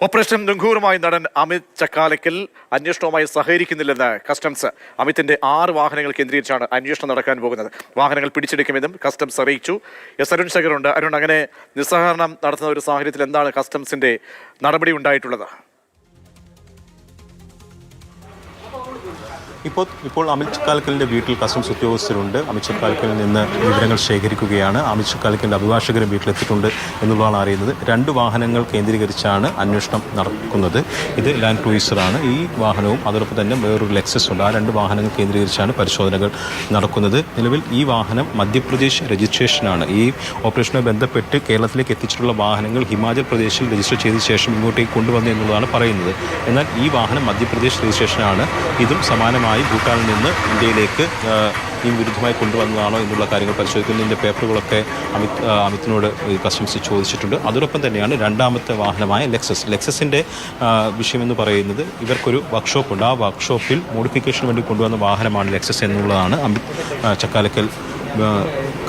Operation ദുംഖൂറുമായി നടൻ അമിത് ചക്കാലക്കൽ അന്വേഷണവുമായി സഹകരിക്കുന്നില്ലെന്ന് customs. അമിതിന്റെ 6 വാഹനങ്ങൾ കേന്ദ്രീകരിച്ചാണ് അന്വേഷണം നടക്കാൻ പോകുന്നത്. വാഹനങ്ങൾ പിടിച്ചെടുക്കുമെന്നും കസ്റ്റംസ് അറിയിച്ചു. അരുൺ ശേഖറുണ്ട്. അരുൺ, അങ്ങനെ നിസ്സഹകരണം നടത്തുന്ന ഒരു സാഹചര്യത്തിൽ എന്താണ് കസ്റ്റംസിന്റെ നടപടി ഉണ്ടായിട്ടുള്ളത്? ഇപ്പോൾ അമിത് ചക്കാലക്കലിൻ്റെ വീട്ടിൽ കസ്റ്റംസ് ഉദ്യോഗസ്ഥരുണ്ട്. അമിത് ചക്കാലക്കലിൽ നിന്ന് വിവരങ്ങൾ ശേഖരിക്കുകയാണ്. അമിത് ചക്കാലക്കലിൻ്റെ അഭിഭാഷകരും വീട്ടിലെത്തിയിട്ടുണ്ട് എന്നുള്ളതാണ് അറിയുന്നത്. 2 വാഹനങ്ങൾ കേന്ദ്രീകരിച്ചാണ് അന്വേഷണം നടക്കുന്നത്. ഇത് ലാൻഡ് ക്രൂയിസറാണ്. ഈ വാഹനവും അതോടൊപ്പം തന്നെ വേറൊരു ലെക്സസ് ഉണ്ട്. ആ 2 വാഹനങ്ങൾ കേന്ദ്രീകരിച്ചാണ് പരിശോധനകൾ നടക്കുന്നത്. നിലവിൽ ഈ വാഹനം മധ്യപ്രദേശ് രജിസ്ട്രേഷനാണ്. ഈ ഓപ്പറേഷനുമായി ബന്ധപ്പെട്ട് കേരളത്തിലേക്ക് എത്തിച്ചിട്ടുള്ള വാഹനങ്ങൾ ഹിമാചൽ പ്രദേശിൽ രജിസ്റ്റർ ചെയ്ത ശേഷം ഇങ്ങോട്ടേക്ക് കൊണ്ടുവന്നു എന്നുള്ളതാണ് പറയുന്നത്. എന്നാൽ ഈ വാഹനം മധ്യപ്രദേശ് രജിസ്ട്രേഷനാണ്. ഇതും സമാനമായി ഭൂട്ടാനിൽ നിന്ന് ഇന്ത്യയിലേക്ക് വിരുദ്ധമായി കൊണ്ടുവന്നതാണോ എന്നുള്ള കാര്യങ്ങൾ പരിശോധിക്കുന്നതിൻ്റെ പേപ്പറുകളൊക്കെ അമിത്തിനോട് കസ്റ്റംസ് ചോദിച്ചിട്ടുണ്ട്. അതോടൊപ്പം തന്നെയാണ് 2ാമത്തെ വാഹനമായ ലെക്സസിൻ്റെ വിഷയമെന്ന് പറയുന്നത്, ഇവർക്കൊരു വർക്ക്ഷോപ്പുണ്ട്. ആ വർക്ക്ഷോപ്പിൽ മോഡിഫിക്കേഷന് വേണ്ടി കൊണ്ടുവന്ന വാഹനമാണ് ലെക്സസ് എന്നുള്ളതാണ് അമിത് ചക്കാലക്കൽ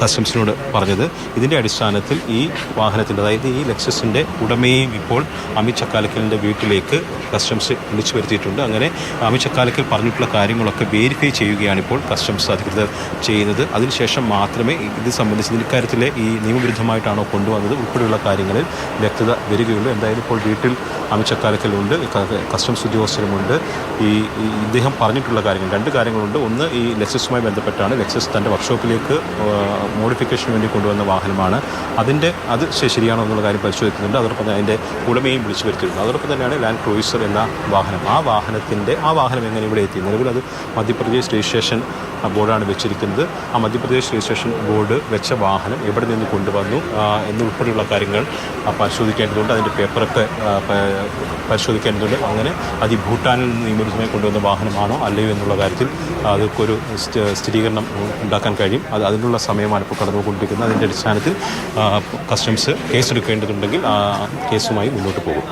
കസ്റ്റംസിനോട് പറഞ്ഞത്. ഇതിൻ്റെ അടിസ്ഥാനത്തിൽ ഈ വാഹനത്തിൻ്റെ, അതായത് ഈ ലെക്സസിൻ്റെ ഉടമയെയും ഇപ്പോൾ അമിത് ചക്കാലക്കലിൻ്റെ വീട്ടിലേക്ക് കസ്റ്റംസ് വിളിച്ചു വരുത്തിയിട്ടുണ്ട്. അങ്ങനെ അമിത് ചക്കാലക്കൽ പറഞ്ഞിട്ടുള്ള കാര്യങ്ങളൊക്കെ വെരിഫൈ ചെയ്യുകയാണ് ഇപ്പോൾ കസ്റ്റംസ് അധികൃതർ ചെയ്യുന്നത്. അതിനുശേഷം മാത്രമേ ഇത് സംബന്ധിച്ച് ഇക്കാര്യത്തിലെ ഈ നിയമവിരുദ്ധമായിട്ടാണോ കൊണ്ടുവന്നത് ഉൾപ്പെടെയുള്ള കാര്യങ്ങളിൽ വ്യക്തത വരികയുള്ളൂ. എന്തായാലും ഇപ്പോൾ വീട്ടിൽ അമിത് ചക്കാലക്കലുണ്ട്, കസ്റ്റംസ് ഉദ്യോഗസ്ഥരുമുണ്ട്. ഇദ്ദേഹം പറഞ്ഞിട്ടുള്ള കാര്യങ്ങൾ 2 കാര്യങ്ങളുണ്ട്. ഒന്ന്, ഈ ലെക്സസുമായി ബന്ധപ്പെട്ടാണ്. ലെക്സസ് തൻ്റെ വർക്ക്ഷോപ്പിലേക്ക് മോഡിഫിക്കേഷന് വേണ്ടി കൊണ്ടുവന്ന വാഹനമാണ്. അത് ശരിയാണോ എന്നുള്ള കാര്യം പരിശോധിക്കുന്നുണ്ട്. അതോടൊപ്പം തന്നെ അതിൻ്റെ ഉടമയും വിളിച്ചു വരുത്തിയിട്ടുണ്ട്. അതോടൊപ്പം തന്നെയാണ് ലാൻഡ് ക്രൂയിസർ എന്ന വാഹനം. ആ വാഹനം എങ്ങനെ ഇവിടെ എത്തി? നിലവിൽ അത് മധ്യപ്രദേശ് രജിസ്ട്രേഷൻ ബോർഡാണ് വെച്ചിരിക്കുന്നത്. ആ മധ്യപ്രദേശ് രജിസ്ട്രേഷൻ ബോർഡ് വെച്ച വാഹനം എവിടെ നിന്ന് കൊണ്ടുവന്നു എന്നുൾപ്പെടെയുള്ള കാര്യങ്ങൾ പരിശോധിക്കേണ്ടതുണ്ട്. അതിൻ്റെ പേപ്പറൊക്കെ പരിശോധിക്കേണ്ടതുണ്ട്. അങ്ങനെ അത് ഈ ഭൂട്ടാനിൽ നിന്ന് നിയമവിരുദ്ധമായി കൊണ്ടുവന്ന വാഹനമാണോ അല്ലയോ എന്നുള്ള കാര്യത്തിൽ അതൊക്കെ സ്ഥിരീകരണം ഉണ്ടാക്കാൻ കഴിയും. അതിനുള്ള സമയമാണ് ഇപ്പോൾ കടന്നുകൊണ്ടിരിക്കുന്നത്. അതിൻ്റെ അടിസ്ഥാനത്തിൽ കസ്റ്റംസ് കേസെടുക്കേണ്ടതുണ്ടെങ്കിൽ കേസുമായി മുന്നോട്ട് പോകും.